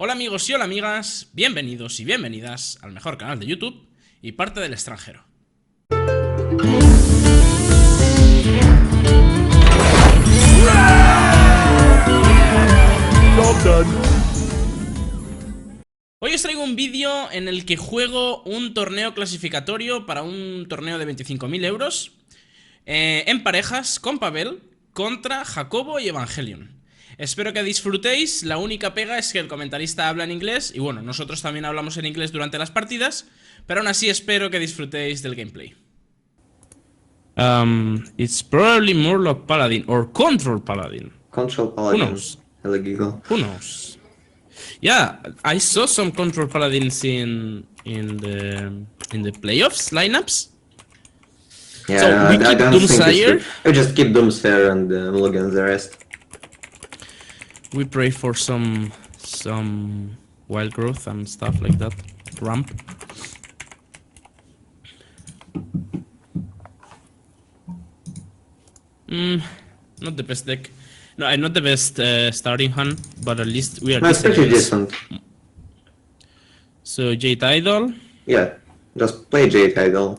Hola amigos y hola amigas, bienvenidos y bienvenidas al mejor canal de YouTube y parte del extranjero. Hoy os traigo un vídeo en el que juego un torneo clasificatorio para un torneo de 25.000 euros en parejas con Pavel contra Jacobo y Evangelion. Espero que disfrutéis. La única pega es que el comentarista habla en inglés y bueno, nosotros también hablamos en inglés durante las partidas, pero aún así espero que disfrutéis del gameplay. It's probably Murloc Paladin or Control Paladin. Control Paladin. Who knows? Who knows? Yeah, I saw some Control Paladins in the playoffs lineups. Yeah, so we keep Doomsayer. We just keep Doomsayer and look at the rest. We pray for some wild growth and stuff like that. Ramp. Not the best deck. No, not the best starting hand, but at least we are. No, it's pretty decent. So Jade Idol. Yeah, just play Jade Idol.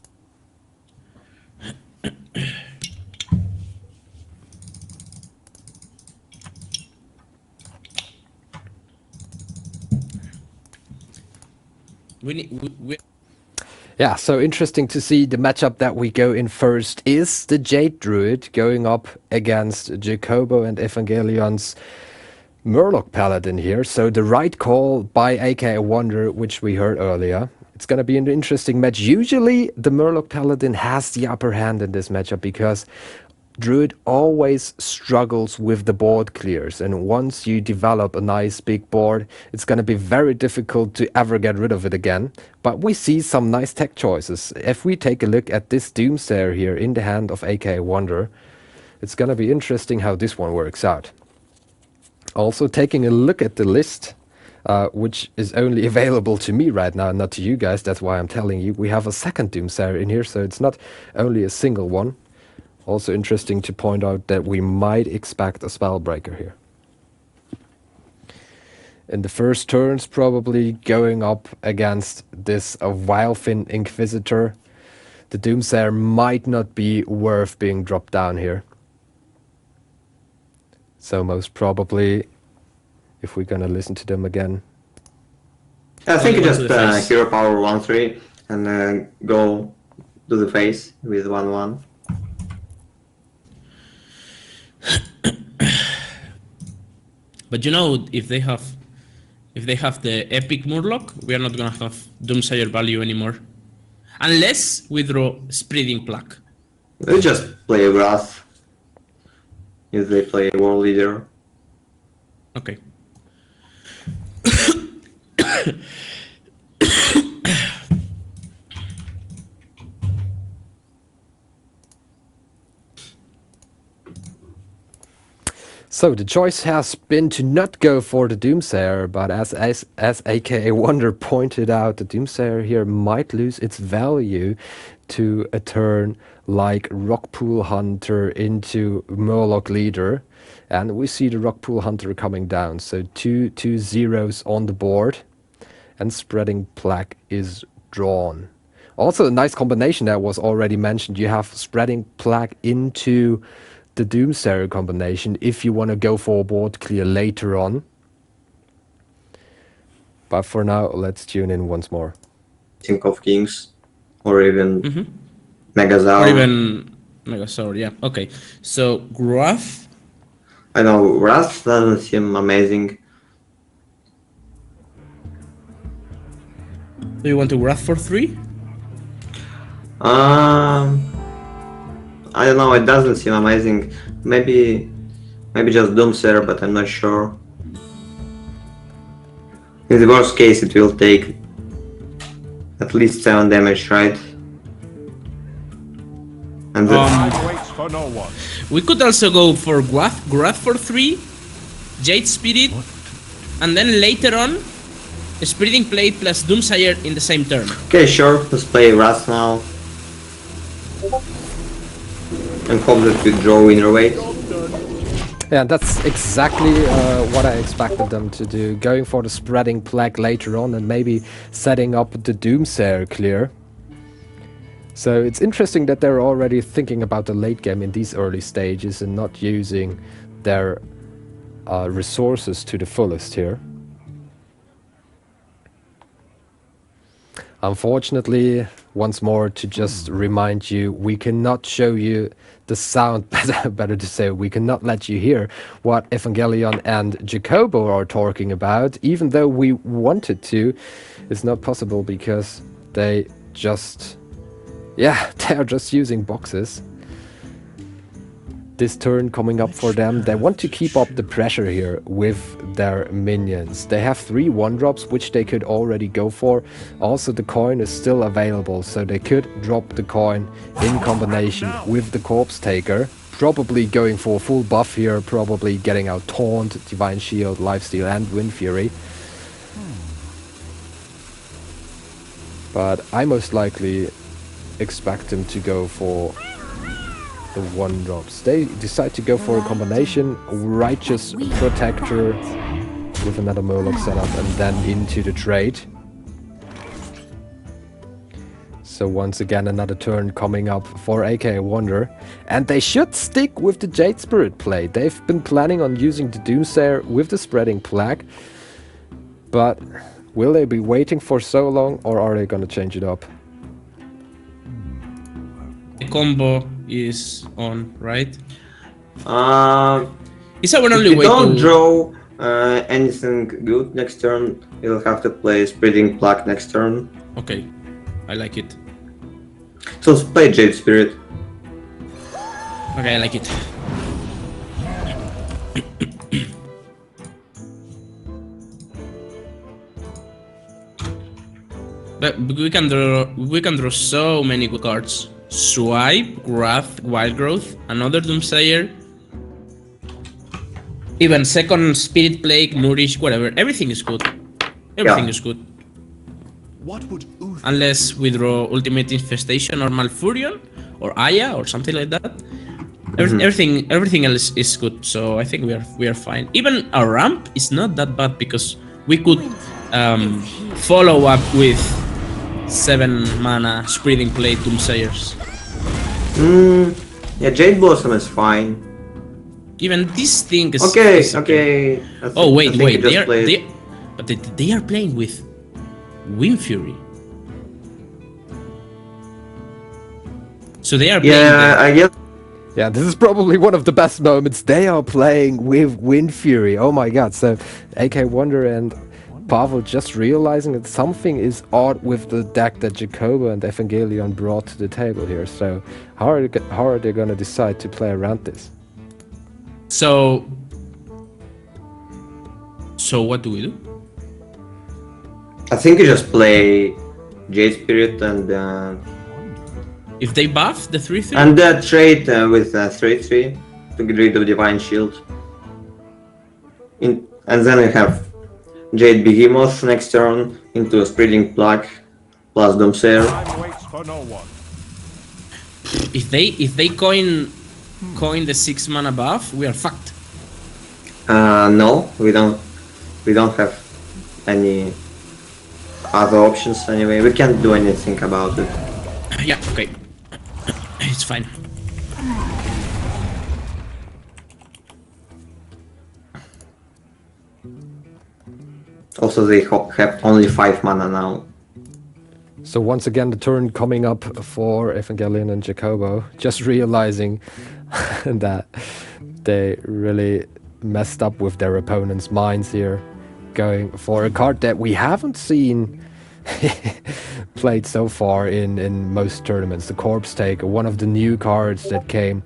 Yeah, so interesting to see the matchup that we go in first is the Jade Druid going up against Jacobo and Evangelion's Murloc Paladin here. So the right call by AKAWonder, which we heard earlier. It's going to be an interesting match. Usually the Murloc Paladin has the upper hand in this matchup because Druid always struggles with the board clears, and once you develop a nice big board, it's going to be very difficult to ever get rid of it again. But we see some nice tech choices. If we take a look at this Doomsayer here in the hand of AKAWonder, it's going to be interesting how this one works out. Also taking a look at the list, which is only available to me right now, not to you guys, that's why I'm telling you. We have a second Doomsayer in here, so it's not only a single one. Also interesting to point out that we might expect a Spellbreaker here. In the first turns, probably going up against this Wildfin Inquisitor. The Doomsayer might not be worth being dropped down here. So most probably, if we're gonna listen to them again. I think you just hero power 1-3 and go to the face with 1-1. But you know, if they have the epic Murloc, we are not gonna have Doomsayer value anymore, unless we draw Spreading Plague. They just play Wrath if they play World Leader. Okay. So the choice has been to not go for the Doomsayer, but as AKAWonder pointed out, the Doomsayer here might lose its value to a turn like Rockpool Hunter into Murloc Leader. And we see the Rockpool Hunter coming down, so two zeros on the board, and Spreading Plague is drawn. Also a nice combination that was already mentioned. You have Spreading Plague into the Doomsayer combination if you want to go for a board clear later on. But for now, let's tune in once more. Think of Kings or even Megazaur. Or even Megazaur, yeah. Okay, so Wrath. I know Wrath doesn't seem amazing. Do you want to Wrath for 3? I don't know, it doesn't seem amazing. Maybe just Doomsayer, but I'm not sure. In the worst case, it will take at least 7 damage, right? And we could also go for Wrath for 3, Jade Spirit, and then later on, Spreading Plague plus Doomsayer in the same turn. Okay, sure, let's play Wrath now. And hope that we draw innervate. Yeah, that's exactly what I expected them to do. Going for the spreading plague later on and maybe setting up the Doomsayer clear. So it's interesting that they're already thinking about the late game in these early stages and not using their resources to the fullest here. Unfortunately, once more to just remind you, we cannot show you the sound, better to say, we cannot let you hear what Evangelion and Jacobo are talking about, even though we wanted to. It's not possible because they just, yeah, they are just using boxes. This turn coming up for them, they want to keep up the pressure here with their minions. They have 3 1-drops, which they could already go for. Also, the coin is still available, so they could drop the coin in combination with the Corpse Taker. Probably going for a full buff here, probably getting out Taunt, Divine Shield, Lifesteal and Wind Fury. But I most likely expect them to go for the 1-drops. They decide to go for a combination, Righteous Protector with another Murloc setup and then into the trade. So once again another turn coming up for AKAWonder, and they should stick with the Jade Spirit play. They've been planning on using the Doomsayer with the Spreading Plague, but will they be waiting for so long or are they gonna change it up? The combo is on, right? Is our only if you way don't to draw anything good next turn, you'll have to play Spreading Plague next turn. Okay, I like it. So play Jade Spirit. Okay, I like it. But we can draw so many good cards. Swipe, Wrath, Wild Growth, another Doomsayer, even second Spirit Plague, Nourish, whatever. Everything is good. Everything is good. What would Unless we draw Ultimate Infestation or Malfurion or Aya or something like that. Everything else is good. So I think we are fine. Even our ramp is not that bad because we could follow up with 7 mana Spreading Plague Doomsayers. Yeah, Jade Blossom is fine. Even this thing is Okay. Oh wait, they are playing with Wind Fury. So they are playing. Yeah, I guess. Yeah, this is probably one of the best moments. They are playing with Wind Fury. Oh my god. So AKAWonder and Pavel just realizing that something is odd with the deck that Jacobo and Evangelion brought to the table here. So how are they gonna decide to play around this? So what do we do? I think you just play Jade Spirit and If they buff the 3/3? and trade with 3/3 to get rid of Divine Shield. And then we have Jade Behemoth next turn into a Spreading Plague plus Doomsayer. waits for no one? If they coin the 6 mana buff, we are fucked. No, we don't have any other options anyway. We can't do anything about it. Yeah, okay. It's fine. Also, they have only 5 mana now. So once again the turn coming up for Evangelion and Jacobo, just realizing that they really messed up with their opponent's minds here, going for a card that we haven't seen played so far in most tournaments, the Corpse Taker, one of the new cards that came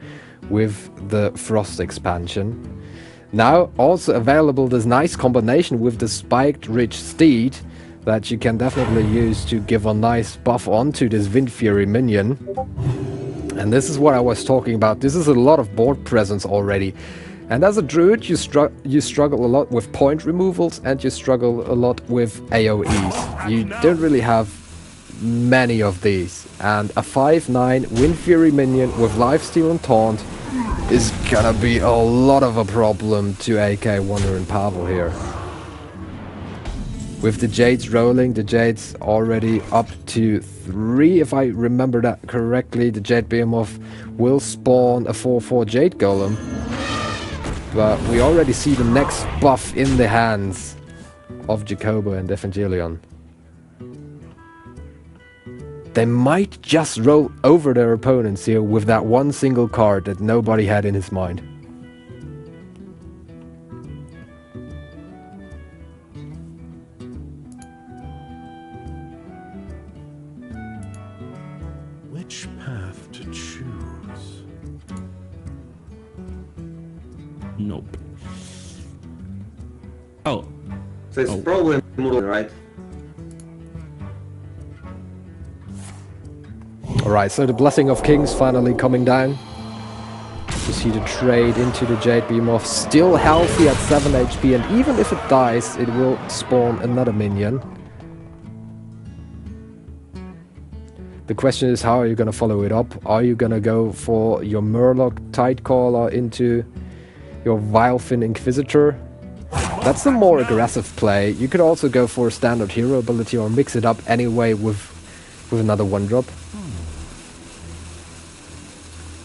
with the Frost expansion. Now also available this nice combination with the Spiked Rich Steed that you can definitely use to give a nice buff onto this Wind Fury minion. And this is what I was talking about. This is a lot of board presence already. And as a druid, you struggle a lot with point removals and you struggle a lot with AoEs. You don't really have many of these. And a 5/9 Wind Fury minion with Lifesteal and Taunt is gonna be a lot of a problem to AKAWonder and Pavel here. With the Jades rolling, the Jades already up to 3, if I remember that correctly. The Jade Behemoth will spawn a 4/4 Jade Golem. But we already see the next buff in the hands of Jacobo and Evangelion. They might just roll over their opponents here with that one single card that nobody had in his mind. Which path to choose? Nope. Oh. So it's probably Murloc, right? Alright, so the Blessing of Kings finally coming down. You see the trade into the Jade Behemoth, still healthy at 7 HP, and even if it dies, it will spawn another minion. The question is, how are you gonna follow it up? Are you gonna go for your Murloc Tidecaller into your Vilefin Inquisitor? That's a more aggressive play. You could also go for a standard hero ability or mix it up anyway with another 1-drop.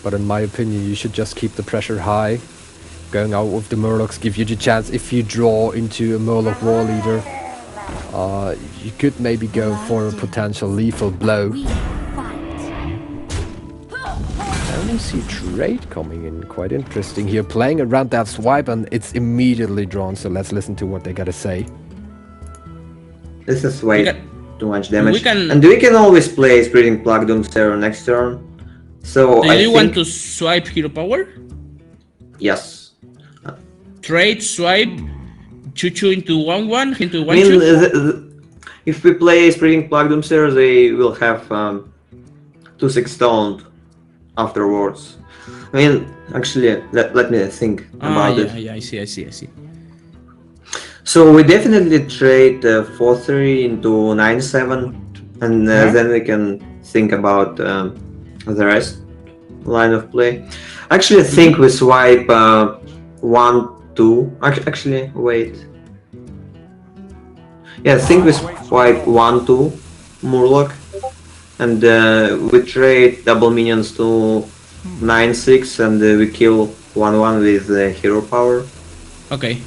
But in my opinion, you should just keep the pressure high. Going out with the Murlocs give you the chance, if you draw into a Murloc War Leader, you could maybe go for a potential lethal blow. I only see trade coming in, quite interesting here. Playing around that swipe and it's immediately drawn, so let's listen to what they gotta say. This is way too much damage. can- And we can always play Spreading Plague Doomsayer next turn. So Do I you think... want to swipe hero power? Yes. Trade, swipe, 2/2 into 1/1, into I mean, 1/2? if we play Spreading Plague Doomsayer, they will have 2/6 stoned afterwards. I mean, actually, let me think about it. Yeah, I see. So we definitely trade 4/3 into 9/7, and then we can think about the rest line of play. Actually, I think we swipe 1/2. Actually, wait. Yeah, I think we swipe 1/2 Murloc, and we trade double minions to 9/6, and we kill 1/1 with hero power. Okay.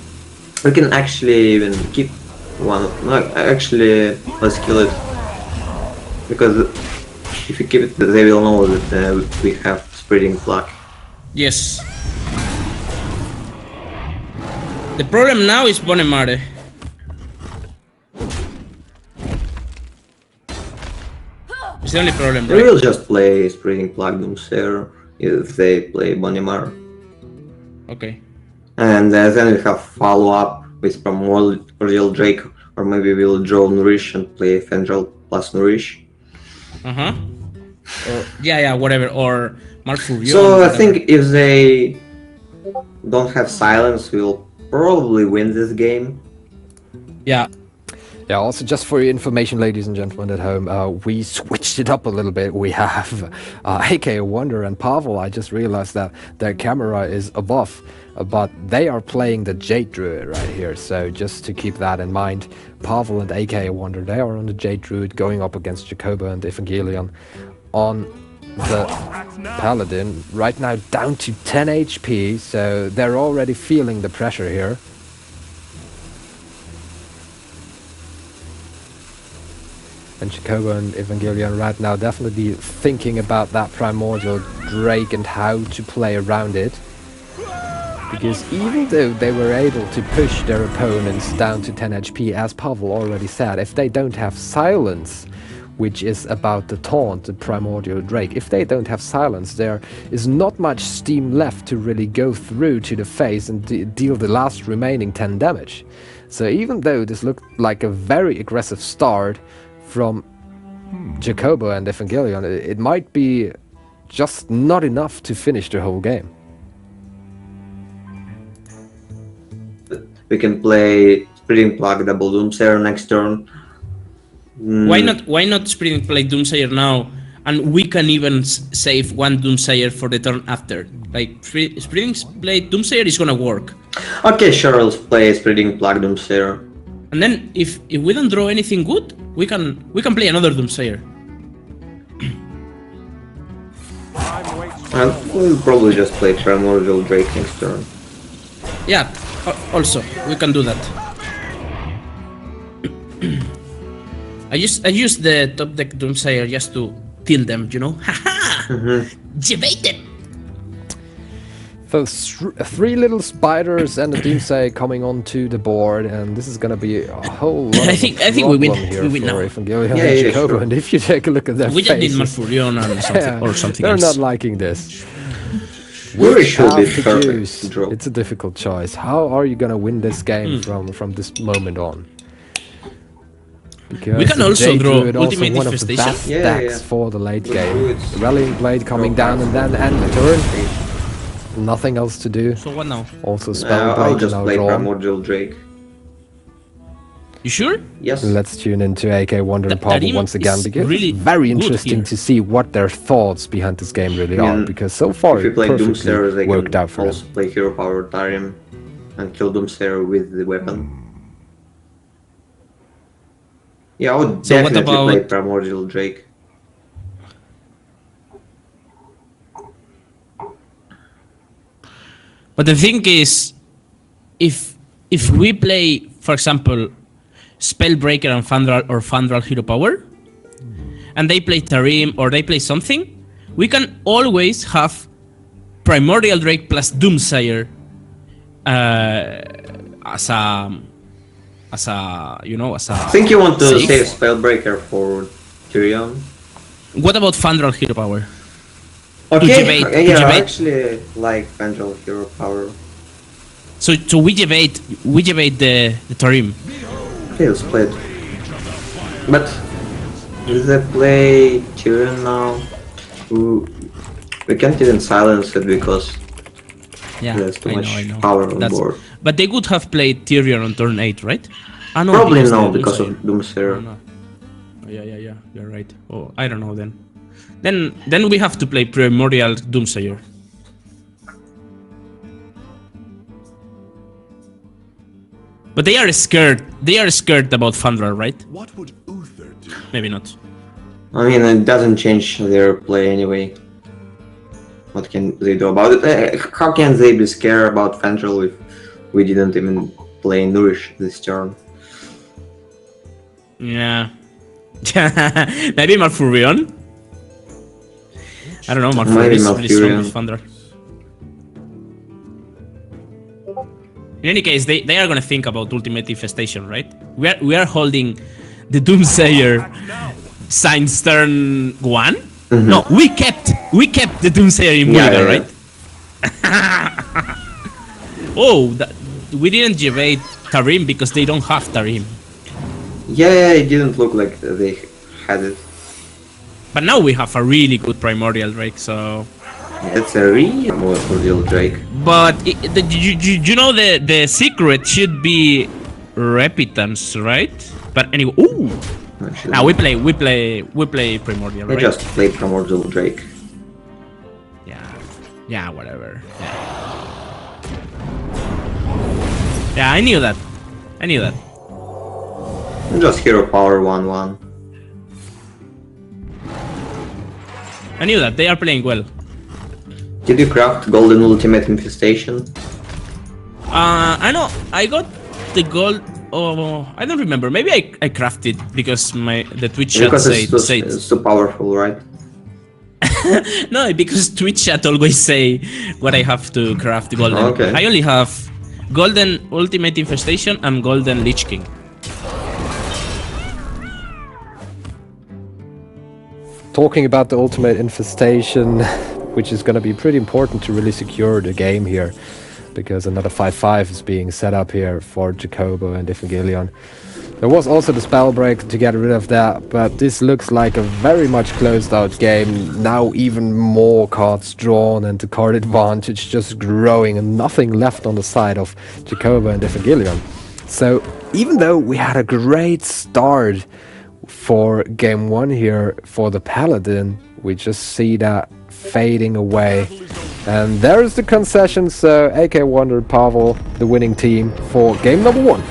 We can actually even keep one. No, actually, let's kill it, because if you keep it, they will know that we have Spreading Plague. Yes. The problem now is Bonemare. It's the only problem, We right? will just play Spreading Plague Doomsayer if they play Bonimar. Okay. And then we have follow up with Primordial Drake, or maybe we'll draw Nourish and play Fendrel plus Nourish. Uh-huh. Yeah, whatever. Or Mark Furion. So I think if they don't have silence, we'll probably win this game. Yeah. Yeah, also just for your information, ladies and gentlemen at home, we switched it up a little bit. We have AKAWonder and Pavel. I just realized that their camera is above, but they are playing the Jade Druid right here. So just to keep that in mind, Pavel and AKAWonder, they are on the Jade Druid going up against Jacobo and Evangelion on the Paladin. Right now down to 10 HP, so they're already feeling the pressure here. And Jacobo and Evangelion right now definitely thinking about that Primordial Drake and how to play around it. Because even though they were able to push their opponents down to 10 HP, as Pavel already said, if they don't have silence, which is about the taunt, the Primordial Drake, if they don't have silence, there is not much steam left to really go through to the face and deal the last remaining 10 damage. So even though this looked like a very aggressive start from Jacobo and Evangelion, it might be just not enough to finish the whole game. We can play Spreading Plague Double Doomsayer next turn. Why not Spreading Plague Doomsayer now and we can even save one Doomsayer for the turn after. Like Spreading Blade Doomsayer is gonna work. Okay, sure, I'll play Spreading Plague Doomsayer. And then if we don't draw anything good, we can play another Doomsayer. And we'll probably just play Primordial Drake next turn. Yeah, also we can do that. I use the top deck Doomsayer just to kill them, you know? Haha! Debated! Those three little spiders and a Doomsayer coming onto the board, and this is gonna be a whole lot I think we win. here We win for now. Evangelion Yeah, and yeah, Jacobo. sure. And if you take a look at their We just need faces, Malfurion and something, or something they're else. not liking this. Uri should be Have to perfect choose. to draw. It's a difficult choice. How are you gonna win this game from this moment on? Because We can the also Jade draw Druid also Ultimate one of the Infestation. best Yeah, decks yeah. for the late The game. Druids The Rallying Blade coming draw down and then end the turn. Nothing else to do. So what now? Also I'll Spellbreak just now play drawn. Primordial Drake. You sure? Yes. Let's tune into AKAWonder and The Pavel team once again is because really it's very good interesting here. to see what their thoughts behind this game really I are. mean, Because so far If you it play perfectly Doomsayer, they worked can out for them. also play Hero Power Tarim and kill Doomsayer with the weapon. Yeah, I would So what definitely play about- Primordial Drake. But the thing is, if we play, for example, Spellbreaker and Fandral Hero Power, and they play Tarim or they play something, we can always have Primordial Drake plus Doomsayer as a I think you want to safe. save Spellbreaker for Tyrion. What about Fandral Hero Power? Okay, debate, yeah, to I debate. actually like Fandral Hero Power. So we debate the Tarim. Okay, let's play it. But if they play Tyrion now, we can't even silence it because Yeah, there's too I much know. power on board. But they could have played Tyrion on turn 8, right? Ah, no, Probably the no, because of Doomsayer. Doomsayer. Oh, no. Oh, yeah, you're right. Oh, I don't know then. Then we have to play Primordial Doomsayer. But they are scared. They are scared about Fandral, right? What would Uther do? Maybe not. I mean, it doesn't change their play anyway. What can they do about it? How can they be scared about Fandral if we didn't even play Nourish this turn? Yeah. Maybe Malfurion? I don't know, Malfurion Maybe is really strong Malfurion. with Fandral. In any case, they are gonna think about Ultimate Infestation, right? We are holding the Doomsayer since turn 1? No, we kept the Doomsayer in Mulligan, yeah. right? Oh, we didn't debate Tarim because they don't have Tarim. Yeah, it didn't look like they had it. But now we have a really good Primordial Drake, so... It's a real Primordial Drake. But you know the secret should be repitance, right? But anyway, ooh. Actually, Now we play Primordial, I right? just played Primordial Drake. Yeah, whatever. Yeah, I knew that. Just Hero Power 1-1. I knew that. They are playing well. Did you craft Golden Ultimate Infestation? I know. I got the gold. Oh, I don't remember. Maybe I crafted because the Twitch chat Because said it's too powerful, right? no, because Twitch chat always say what I have to craft golden. Okay. I only have golden Ultimate Infestation and golden Lich King. Talking about the ultimate infestation, which is going to be pretty important to really secure the game here, because another 5-5 is being set up here for Jacobo and Evangelion. There was also the spell break to get rid of that, but this looks like a very much closed out game. Now even more cards drawn and the card advantage just growing and nothing left on the side of Jacobo and Evangelion. So even though we had a great start for game 1 here for the Paladin. We just see that fading away. And there's the concession, so AKAWonder, Pavel, the winning team for game number 1.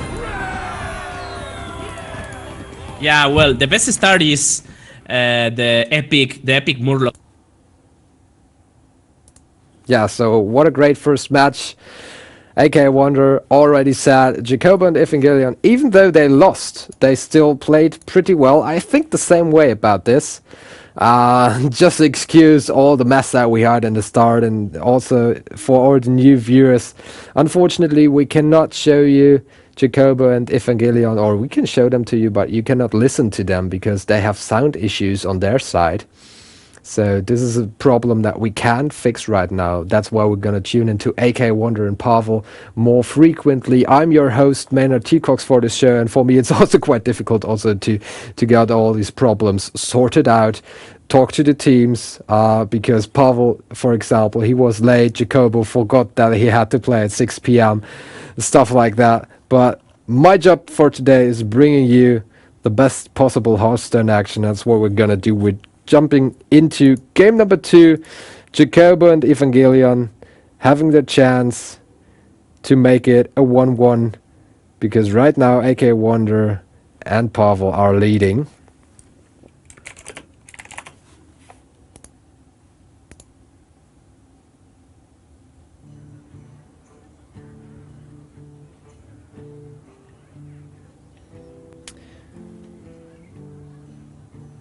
Yeah, well, the best start is the epic Murloc. Yeah, so what a great first match. AKAWonder already said Jacobo and Evangelion, even though they lost, they still played pretty well. I think the same way about this. Just to excuse all the mess that we had in the start, and also for all the new viewers. Unfortunately, we cannot show you Jacobo and Evangelion, or we can show them to you, but you cannot listen to them because they have sound issues on their side. So this is a problem that we can't fix right now. That's why we're gonna tune into AKAWonder and Pavel more frequently. I'm your host, Maynard T-Cox, for this show, and for me it's also quite difficult also to get all these problems sorted out, talk to the teams, because Pavel, for example, he was late, Jacobo forgot that he had to play at 6 p.m, stuff like that. But my job for today is bringing you the best possible Hearthstone action. That's what we're gonna do with jumping into game number 2, Jacobo and Evangelion having the chance to make it a 1-1, because right now AKAWonder and Pavel are leading.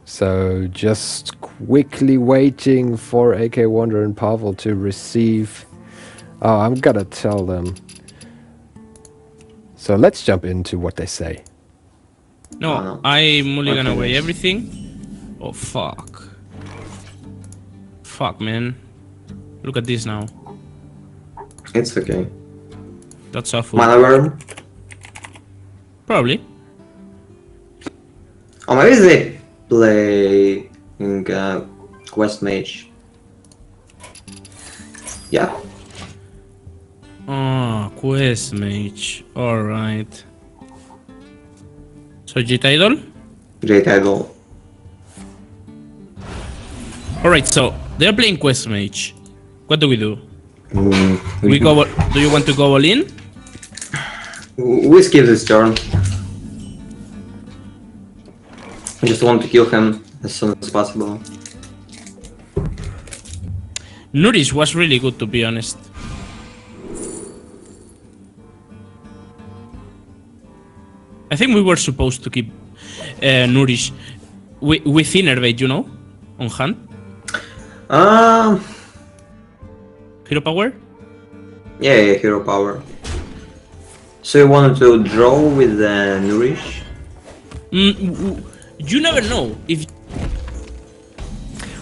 So just quickly waiting for AKAWonder and Pavel to receive. Oh, I'm gonna tell them. So let's jump into what they say. No, I mulligan away everything. Oh, fuck. Fuck, man. Look at this now. It's okay. That's awful. Mana. Probably. Or maybe they play Quest Mage. Yeah. Oh, Quest Mage. Alright. So, Jet Idol? Jet Idol. Alright, so they're playing Quest Mage. What do we do? We go. Do you want to go all in? We skip this turn. I just want to kill him as soon as possible. Nourish was really good, to be honest. I think we were supposed to keep Nourish with Innervate, you know, on hand. Hero power? Yeah, hero power. So you wanted to draw with the Nourish? You never know if.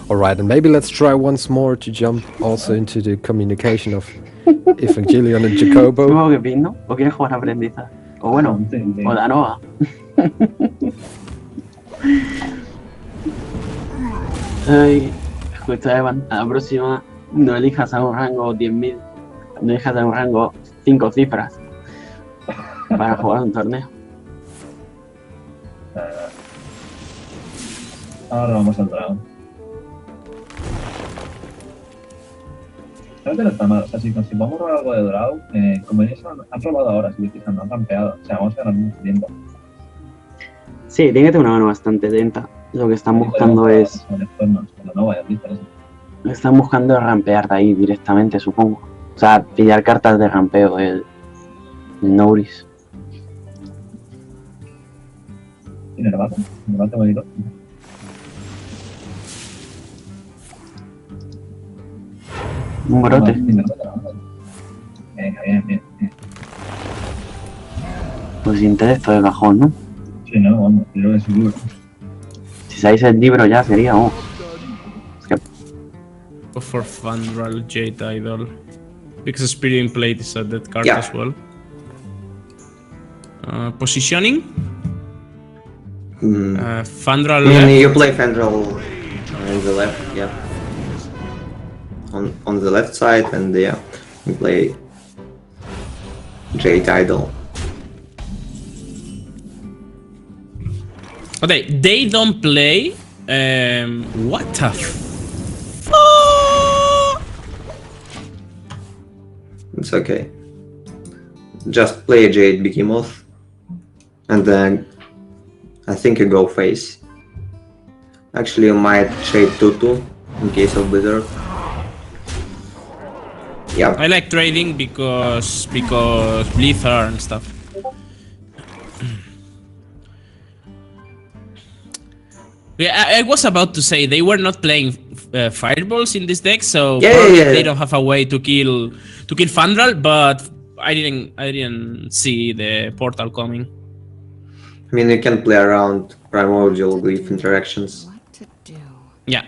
Alright, and maybe let's try once more to jump also into the communication of Evangelion and Jacobo. Supongo que pin, ¿no? ¿O quieres jugar aprendizaje? O bueno, o la nova. Ay, escucha, Evan, a la próxima no elijas a un rango 10.000, no elijas a un rango 5 cifras para jugar un torneo. Ahora vamos al dragón. ¿Sabes que no está mal? O sea, si vamos a robar algo de drago, como ellos han robado ahora, si veis, han rampeado. O sea, vamos a ganar mucho tiempo. Sí, tiene que tener una mano bastante lenta. Lo que están buscando es... Lo que están buscando es rampear de ahí directamente, supongo. O sea, pillar cartas de rampeo del Nouris. ¿Tiene el bate bonito? Un brote. Venga, bien. Pues intelecto de cajón, ¿no? Sí, no, vamos, creo que es un libro. Si sabéis el libro ya sería, vamos. Es que... Go for Fandral, Jade Idol. Because Spirit Plate is a dead card as well. Positioning? Fandral left. You play Fandral on the left, yeah. On the left side, and yeah, you play Jade Idol. Okay, they don't play. What the It's okay. Just play Jade Behemoth, and then I think you go face. Actually, you might trade Tutu in case of Blizzard. Yeah. I like trading because Blizzard and stuff. Yeah, I was about to say they were not playing fireballs in this deck, so they don't have a way to kill Fandral, but I didn't see the portal coming. I mean, you can play around primordial glyph interactions. What to do? Yeah.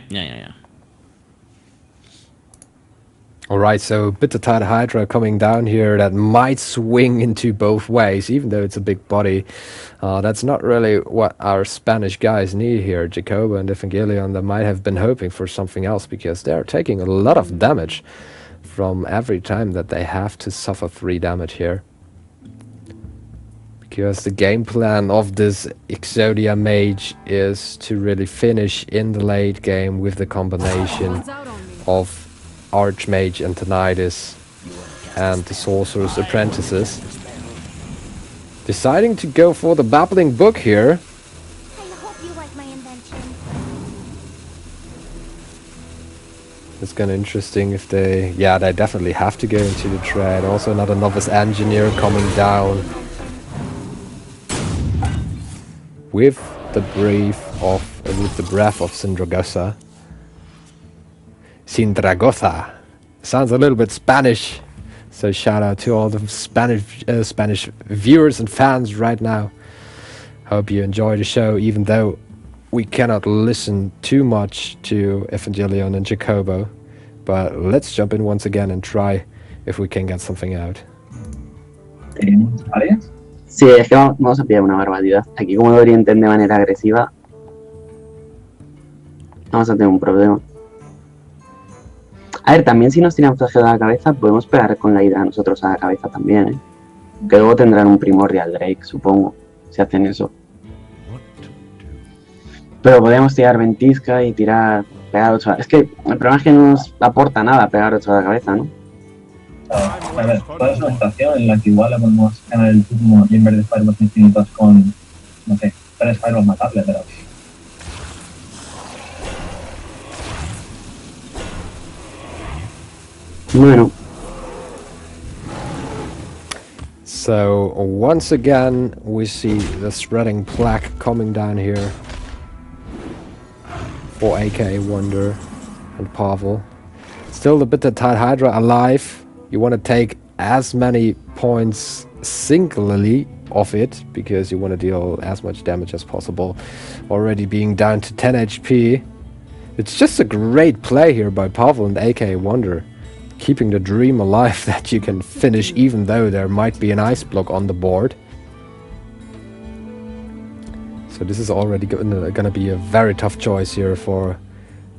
Alright, so Bittertide Hydra coming down here that might swing into both ways, even though it's a big body. That's not really what our Spanish guys need here. Jacobo and Evangelion, they might have been hoping for something else, because they're taking a lot of damage from every time that they have to suffer 3 damage here. Because the game plan of this Exodia Mage is to really finish in the late game with the combination of Archmage and Tinnitus and the Sorcerer's Apprentices. Deciding to go for the Babbling Book here. I hope you like my invention. It's kind of interesting if they... Yeah, they definitely have to go into the trade. Also another Novice Engineer coming down with the breath of Sindragosa. Sindragosa. Sounds a little bit Spanish. So shout out to all the Spanish viewers and fans right now. Hope you enjoy the show, even though we cannot listen too much to Evangelion and Jacobo. But let's jump in once again and try if we can get something out. ¿Tenemos áreas? Sí, es que vamos a pillar una barbaridad. Aquí como lo orienten de manera agresiva, vamos a tener un problema. A ver, también si nos tiran flagelo a la cabeza, podemos pegar con la hidra nosotros a la cabeza también, ¿eh? Que luego tendrán un Primordial Drake, supongo, si hacen eso. Pero podemos tirar ventisca y pegar 8 a... Es que el problema es que no nos aporta nada pegar 8 a la cabeza, ¿no? A ver, toda es una estación en la que igual podemos ganar el turno y en vez de fireballs infinitos con, no sé, 3 fireballs matables, pero... Bueno. So once again we see the spreading plaque coming down here for AKAWonder and Pavel. Still the Bittertide Hydra alive. You want to take as many points singly of it, because you want to deal as much damage as possible. Already being down to 10 HP. It's just a great play here by Pavel and AKAWonder. Keeping the dream alive that you can finish even though there might be an ice block on the board. So this is already gonna be a very tough choice here for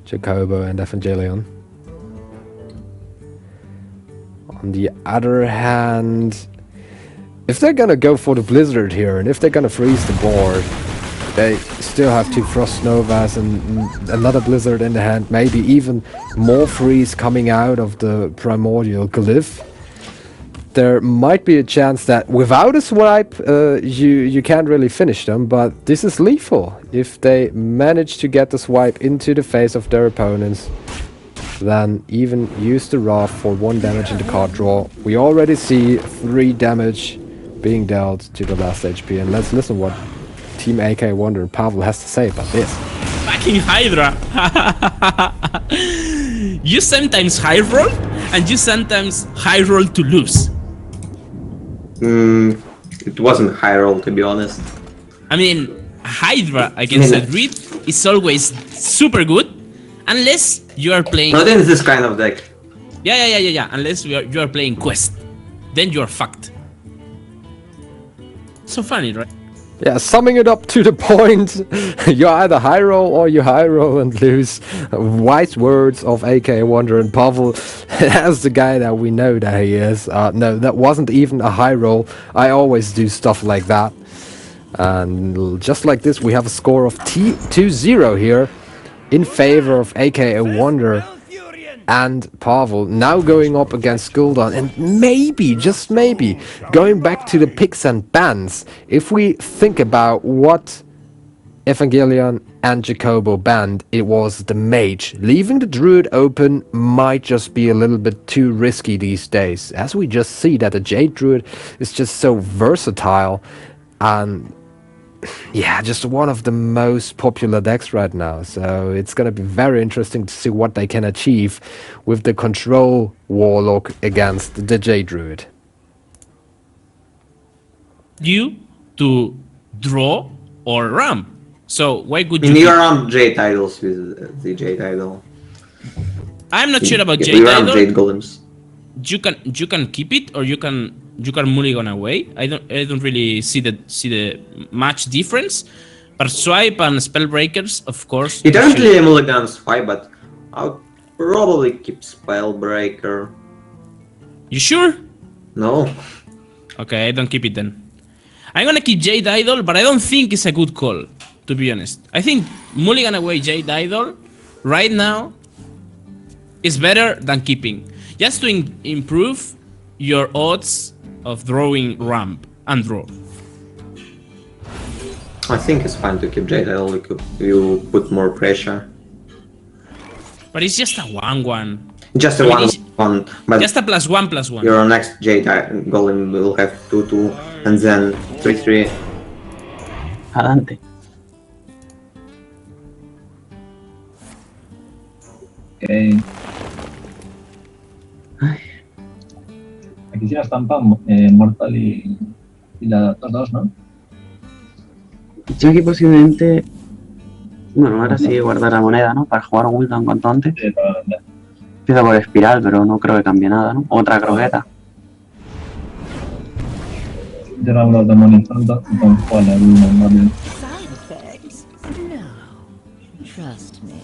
Jacobo and Evangelion. On the other hand, if they're gonna go for the Blizzard here, and if they're gonna freeze the board, they still have 2 Frost Novas and another Blizzard in the hand, maybe even more freeze coming out of the Primordial Glyph. There might be a chance that without a swipe you can't really finish them, but this is lethal. If they manage to get the swipe into the face of their opponents, then even use the Wrath for 1 damage in the card draw. We already see 3 damage being dealt to the last HP, and let's listen what Team AKAWonder and Pavel has to say about this. Fucking Hydra! You sometimes high roll, and you sometimes high roll to lose. It wasn't high roll, to be honest. I mean, Hydra against a Druid is always super good, unless you are playing... Not in this kind of deck. Yeah. Unless you are playing Quest. Then you are fucked. So funny, right? Yeah, summing it up to the point, you either high roll or you high roll and lose. Wise words of AKAWonder and Pavel as the guy that we know that he is. No, that wasn't even a high roll. I always do stuff like that. And just like this, we have a score of 2-0 here in favor of AKAWonder and Pavel. Now going up against Gul'dan, and maybe, just maybe, going back to the picks and bans. If we think about what Evangelion and Jacobo banned, it was the mage. Leaving the druid open might just be a little bit too risky these days, as we just see that the jade druid is just so versatile and yeah, just one of the most popular decks right now. So it's going to be very interesting to see what they can achieve with the control warlock against the jade druid. You to draw or ramp. So why would you? In your ramp Jade Idols with the Jade Idol. I'm not sure about If Jade you ramp Idol. Jade Golems. You can keep it, or you can mulligan away. I don't really see the much difference. But swipe and spellbreakers, of course. It doesn't really mulligan swipe, but I'll probably keep Spellbreaker. You sure? No. Okay, I don't keep it then. I'm gonna keep Jade Idol, but I don't think it's a good call, to be honest. I think mulligan away Jade Idol right now is better than keeping. Just to improve your odds of drawing ramp and draw. I think it's fine to keep Jade Idol, you put more pressure. But it's just a 1/1. Just a I mean, 1/1, but Just a +1/+1. your next Jade Golem will have 2/2 and then 3/3. Adelante. Ok. Aquí sí la estampa Mortal y la 2-2, ¿no? Yo aquí posiblemente... Bueno, ahora sí guardar la moneda, ¿no? Para jugar Gul'dan cuanto antes. Sí, probablemente. Empieza por espiral, pero no creo que cambie nada, ¿no? Otra croqueta. Yo no hablo de monitondo, entonces jugar la luna normal. Side effects? No. Trust me.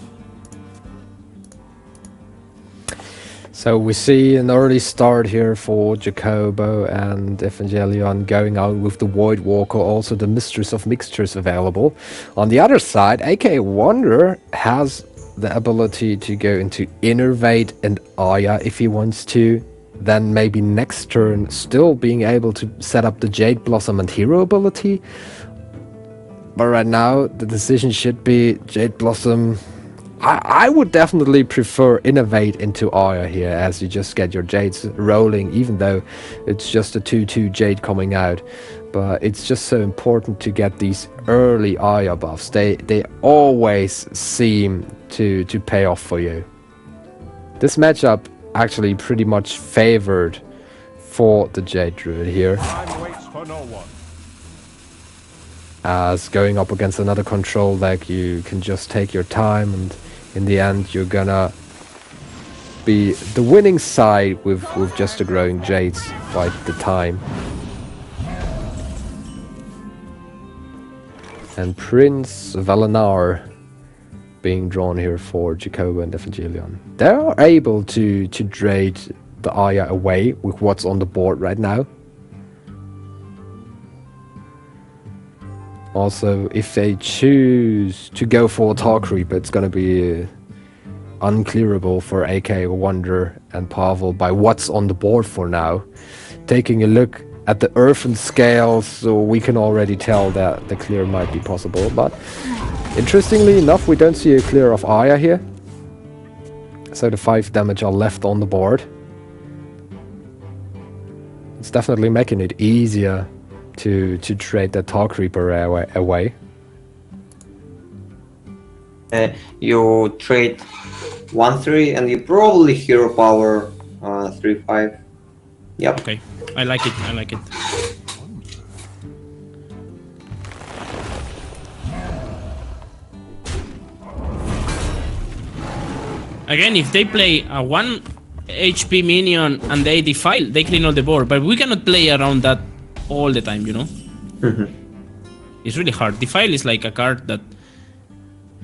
So we see an early start here for Jacobo and Evangelion going out with the Void Walker, also the Mistress of Mixtures available. On the other side, AKAWonder has the ability to go into Innervate and Aya if he wants to. Then maybe next turn still being able to set up the Jade Blossom and Hero ability. But right now the decision should be Jade Blossom. I would definitely prefer Innovate into Aya here, as you just get your Jades rolling, even though it's just a 2/2 Jade coming out. But it's just so important to get these early Aya buffs. They always seem to pay off for you. This matchup actually pretty much favored for the Jade Druid here, Time waits for no one. as going up against another control deck you can just take your time, and in the end you're gonna be the winning side with just the growing Jades by the time. And Prince Valenar being drawn here for Jacobo and Evangelion. They are able to trade the Aya away with what's on the board right now. Also, if they choose to go for a Tar Creeper, it's gonna be unclearable for AKAWonder and Pavel by what's on the board for now. Taking a look at the earthen scales, so we can already tell that the clear might be possible, but interestingly enough, we don't see a clear of Aya here. So the 5 damage are left on the board. It's definitely making it easier to trade the Tar Creeper away. You trade 1/3 and you probably hero power 3/5. Yep. Okay, I like it. I like it. Again, if they play a 1 HP minion and they defile, they clean all the board. But we cannot play around that all the time, you know? It's really hard. Defile is like a card that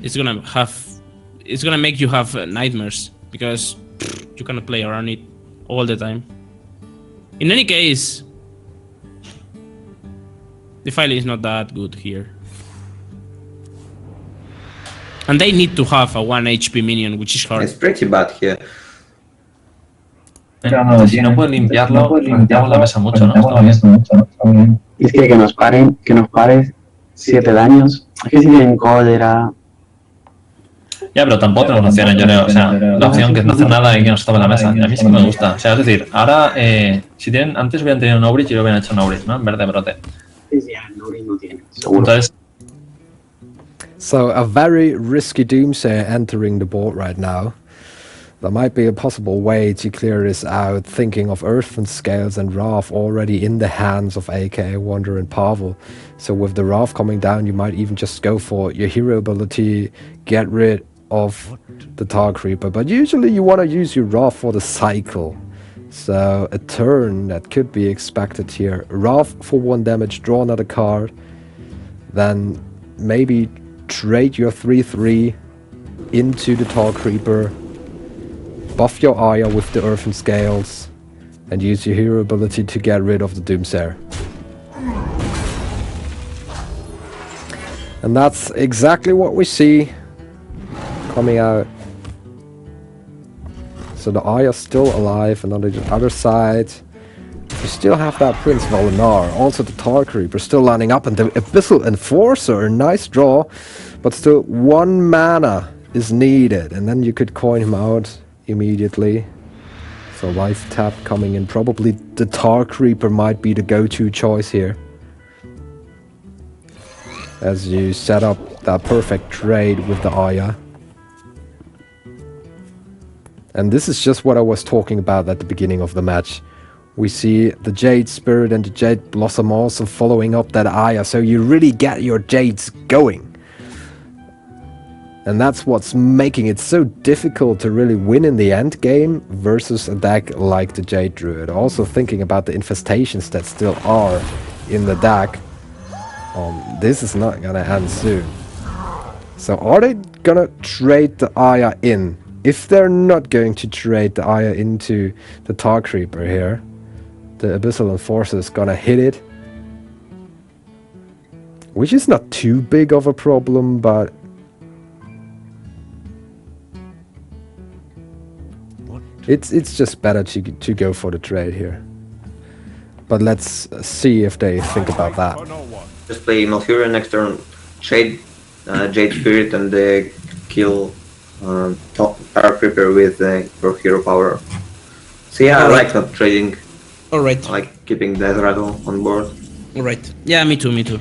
it's gonna make you have nightmares, because you cannot play around it all the time. In any case, The file is not that good here. And they need to have a 1 HP minion, which is hard. It's pretty bad here. Si no puedes limpiarlo, rentamos la mesa mucho, ¿no? Está bien. Y es que nos pare 7 daños. Es que si tienen cólera. Ya, pero tampoco tenemos opciones, yo creo. O sea, la opción que es no hacer nada y que nos tome la mesa. Y a mí sí que me gusta. O sea, es decir, ahora, si tienen, antes hubieran tenido un Obridge y lo hubieran hecho un Obridge, ¿no? En vez de brote. Sí, el Obridge no tiene, seguro. Entonces, So a very risky Doomsayer entering the board right now. There might be a possible way to clear this out, thinking of Earthen Scales and Wrath already in the hands of AKAWonder and Pavel. So with the Wrath coming down, you might even just go for your hero ability, get rid of the Tar Creeper. But usually you want to use your Wrath for the cycle. So a turn that could be expected here. Wrath for 1 damage, draw another card. Then maybe trade your 3/3 into the Tar Creeper. Buff your Aya with the Earthen Scales and use your hero ability to get rid of the Doomsayer. And that's exactly what we see coming out. So the Aya's still alive, and on the other side you still have that Prince Volinar. Also the Tar Creeper still lining up, and the Abyssal Enforcer, a nice draw, but still 1 mana is needed, and then you could coin him out immediately. So life tap coming in. Probably the Tar Creeper might be the go-to choice here, as you set up that perfect trade with the Aya. And this is just what I was talking about at the beginning of the match. We see the Jade Spirit and the Jade Blossom also following up that Aya, so you really get your Jades going. And that's what's making it so difficult to really win in the end game versus a deck like the Jade Druid. Also thinking about the infestations that still are in the deck. This is not gonna end soon. So are they gonna trade the Aya in? If they're not going to trade the Aya into the Tar Creeper here, the Abyssal Enforcer is gonna hit it. Which is not too big of a problem, but it's just better to go for the trade here. But let's see if they think about that. Just play Malfurion next turn, Jade Spirit, and kill Tar Creeper with your hero power. So yeah, I like not trading. Alright. I like keeping Death Rattle on board. Alright. Yeah, me too.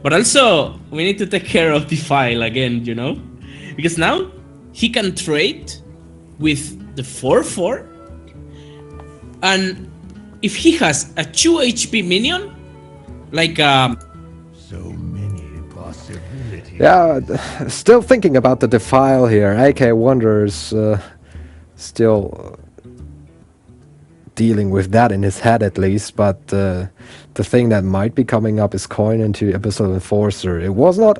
But also, we need to take care of the file again, you know? Because now, he can trade with the 4/4, and if he has a 2 HP minion, like So many possibilities. Yeah, still thinking about the Defile here. AKAWonder is still dealing with that in his head at least, but the thing that might be coming up is coin into Abyssal Enforcer. It was not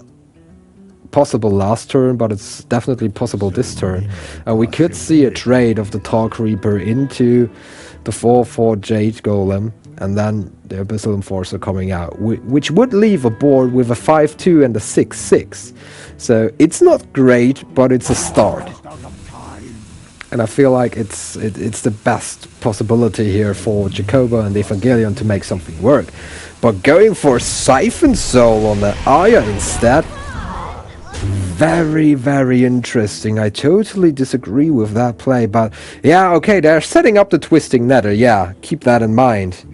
possible last turn, but it's definitely possible this turn. And we could see a trade of the Tar Creeper into the 4/4 Jade Golem, and then the Abyssal Enforcer coming out, which would leave a board with a 5/2 and a 6/6. So it's not great, but it's a start. And I feel like it's the best possibility here for Jacobo and Evangelion to make something work. But going for Siphon Soul on the Aya instead, very, very interesting. I totally disagree with that play, but yeah, okay, they're setting up the Twisting Nether. Yeah, keep that in mind.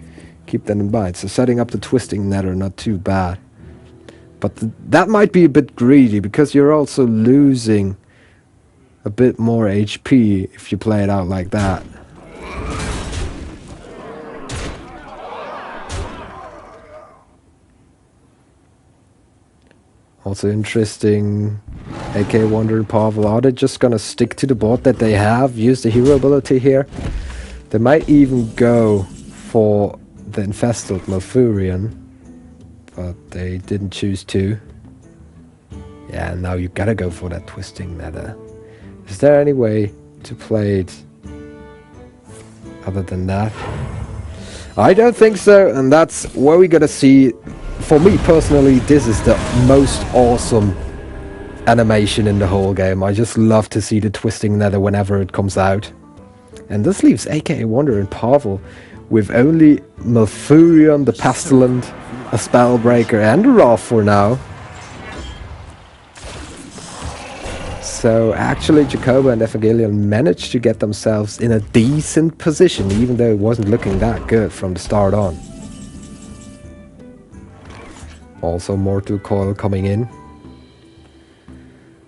Keep that in mind. So setting up the Twisting Nether, not too bad. But that might be a bit greedy, because you're also losing a bit more HP if you play it out like that. Also interesting, AKAWonder and Pavel, are they just gonna stick to the board that they have, use the hero ability here? They might even go for the infested Malfurion, but they didn't choose to. Yeah, now you gotta go for that Twisting Nether. Is there any way to play it other than that? I don't think so, and that's where we're gonna see. For me personally, this is the most awesome animation in the whole game. I just love to see the twisting nether whenever it comes out. And this leaves AKAWonder and Pavel with only Malfurion, the Pestilent, a Spellbreaker, and a Wrath for now. So actually Jacobo and Evangelion managed to get themselves in a decent position, even though it wasn't looking that good from the start on. Also Mortal Coil coming in.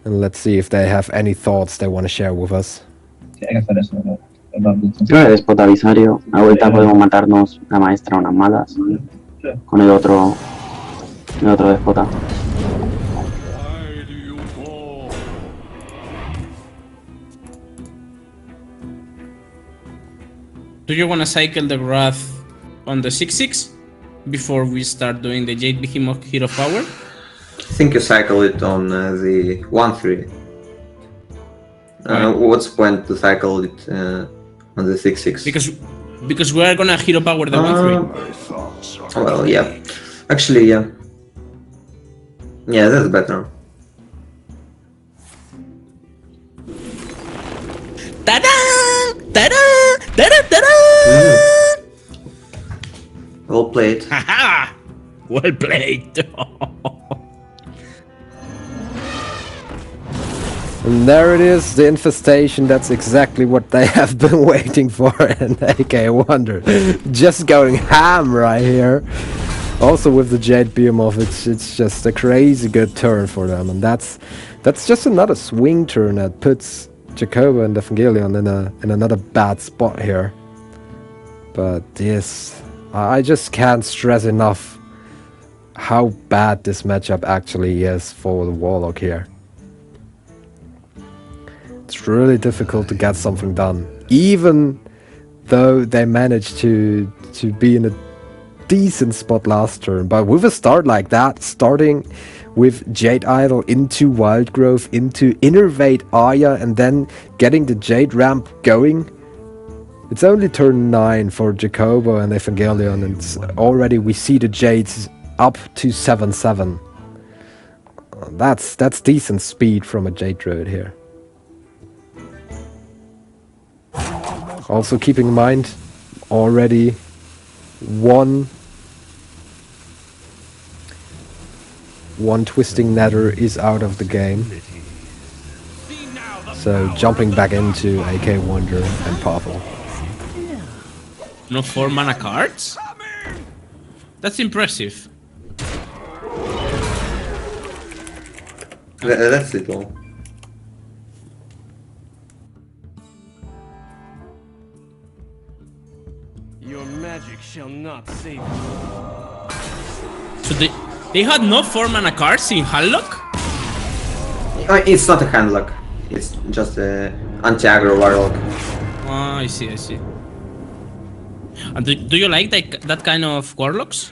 And let's see if they have any thoughts they want to share with us. Sí, hay que hacer eso, ¿no? Yo de despotavisario. Ahorita podemos matarnos la maestra unas malas. Con el otro despota. Do you want to cycle the Wrath on the 6-6 before we start doing the Jade Behemoth Hero Power? I think you cycle it on the 1-3. What's the point to cycle it on the 6-6? Because we are gonna Hero Power the 1-3. Well, yeah. Actually, yeah. Yeah, that's better. Ta-da! Ta-da! Ta-da! Ta-da! Well played. Haha! Well played! And there it is, the infestation. That's exactly what they have been waiting for in AKAWonder. Just going ham right here. Also with the Jade Behemoth, it's just a crazy good turn for them, and that's just another swing turn that puts Jacobo and Evangelion in another bad spot here. But this, I just can't stress enough how bad this matchup actually is for the Warlock here. It's really difficult to get something done, even though they managed to be in a decent spot last turn. But with a start like that, starting with Jade Idol into Wild Growth, into Innervate Aya, and then getting the Jade Ramp going, it's only turn 9 for Jacobo and Evangelion, and it's already we see the Jades up to 7-7. That's decent speed from a Jade Druid here. Also keeping in mind, already one twisting nether is out of the game. So jumping back into AKAWonder and Pavel. No 4 mana cards? That's impressive. That's it all. Your magic shall not save you. So they had no 4 mana cards in Handlock? It's not a handlock. It's just a anti-aggro warlock. Oh, I see. And do you like that kind of warlocks?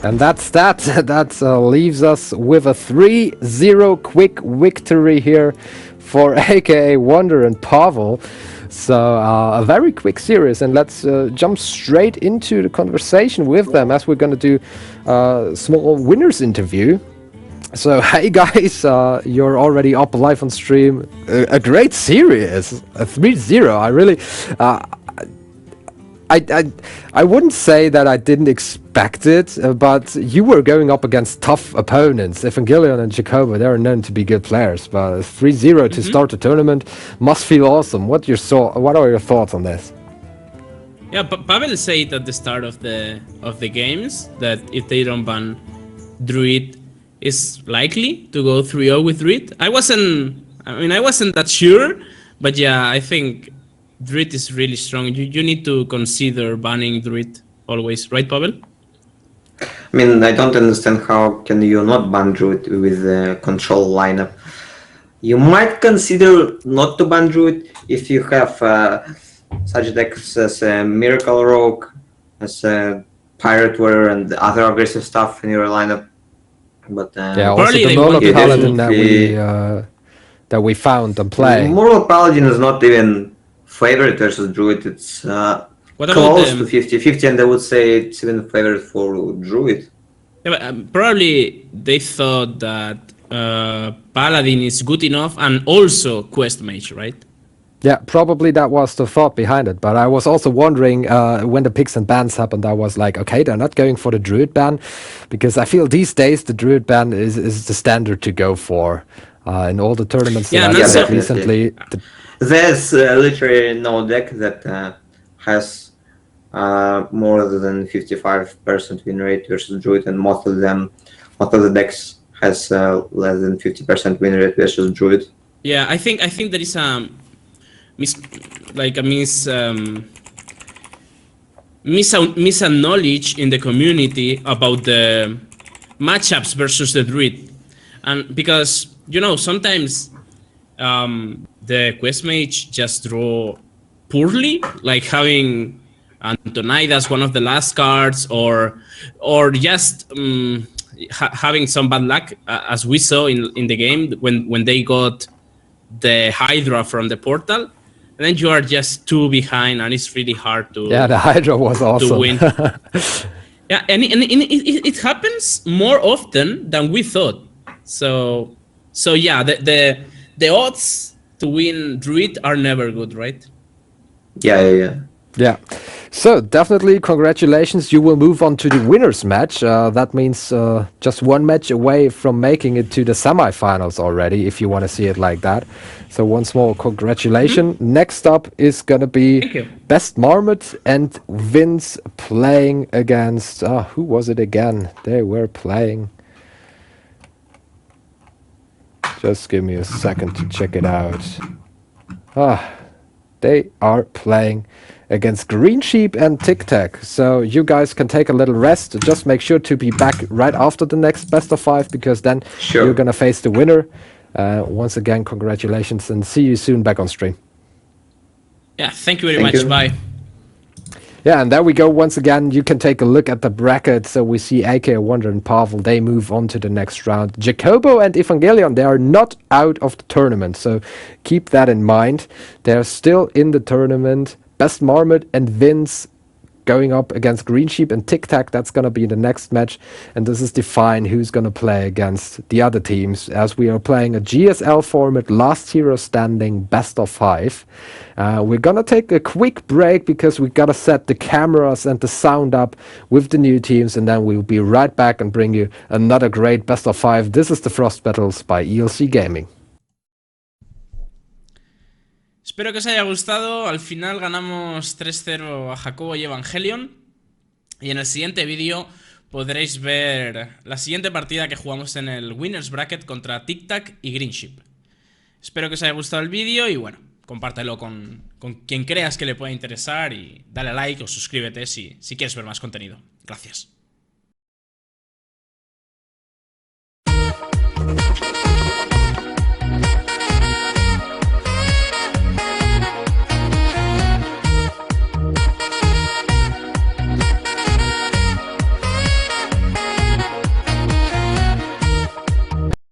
And that's that. That leaves us with a 3-0 quick victory here for AKAWonder and Pavel. So a very quick series, and let's jump straight into the conversation with them as we're going to do a small winners interview. So hey guys, you're already up live on stream. A great series, a 3-0. I really, I wouldn't say that I didn't expect it, but you were going up against tough opponents. Evangelion and Jacobo, they're known to be good players, but 3-0 to start the tournament must feel awesome. What are your thoughts on this? Yeah, Pavel said at the start of the games that if they don't ban Druid, is likely to go 3-0 with Druid. I wasn't that sure, but yeah, I think Druid is really strong. You need to consider banning Druid always, right, Pavel? I mean, I don't understand how can you not ban Druid with the control lineup. You might consider not to ban Druid if you have such decks as Miracle Rogue, as Pirate Warrior, and other aggressive stuff in your lineup. But yeah, also the Mortal Paladin that we found and play. Mortal Paladin is not even favorite versus Druid. It's What about Close to 50-50, and I would say it's even favored for Druid. Yeah, but, probably they thought that Paladin is good enough and also Quest Mage, right? Yeah, probably that was the thought behind it. But I was also wondering when the picks and bans happened, I was like, okay, they're not going for the Druid ban, because I feel these days the Druid ban is the standard to go for in all the tournaments that I've played recently. There's literally no deck that has more than 55% win rate versus Druid, and most of the decks has less than 50% win rate versus Druid. Yeah, I think there is a misknowledge in the community about the matchups versus the Druid, and because sometimes the Quest Mage just draw poorly, like having Antonida as one of the last cards, or just having some bad luck, as we saw in the game when they got the Hydra from the portal, and then you are just too behind, and it's really hard to the Hydra was awesome to win. Yeah, and it happens more often than we thought. So yeah, the odds to win Druid are never good, right? Yeah. So definitely congratulations. You will move on to the winners match. That means just one match away from making it to the semifinals already, if you want to see it like that. So once more, congratulations. Next up is going to be Best Marmot and Vince playing against... who was it again? They were playing... Just give me a second to check it out. They are playing against Green Sheep and Tic Tac. So you guys can take a little rest. Just make sure to be back right after the next best of 5, because then you're going to face the winner. Once again, congratulations, and see you soon back on stream. Yeah, thank you very much. Bye. Yeah, and there we go. Once again, you can take a look at the bracket. So we see AKAWonder and Pavel. They move on to the next round. Jacobo and Evangelion, they are not out of the tournament. So keep that in mind. They're still in the tournament. Best Marmot and Vince going up against Green Sheep and Tic Tac. That's going to be the next match. And this is define who's going to play against the other teams, as we are playing a GSL format, last hero standing, best of 5. We're going to take a quick break because we got to set the cameras and the sound up with the new teams, and then we'll be right back and bring you another great best of 5. This is the Frost Battles by ELCGaming. Espero que os haya gustado. Al final ganamos 3-0 a Jacobo y Evangelion. Y en el siguiente vídeo podréis ver la siguiente partida que jugamos en el Winners Bracket contra Tic Tac y Green Sheep. Espero que os haya gustado el vídeo y bueno, compártelo con quien creas que le pueda interesar, y dale a like o suscríbete si quieres ver más contenido. Gracias.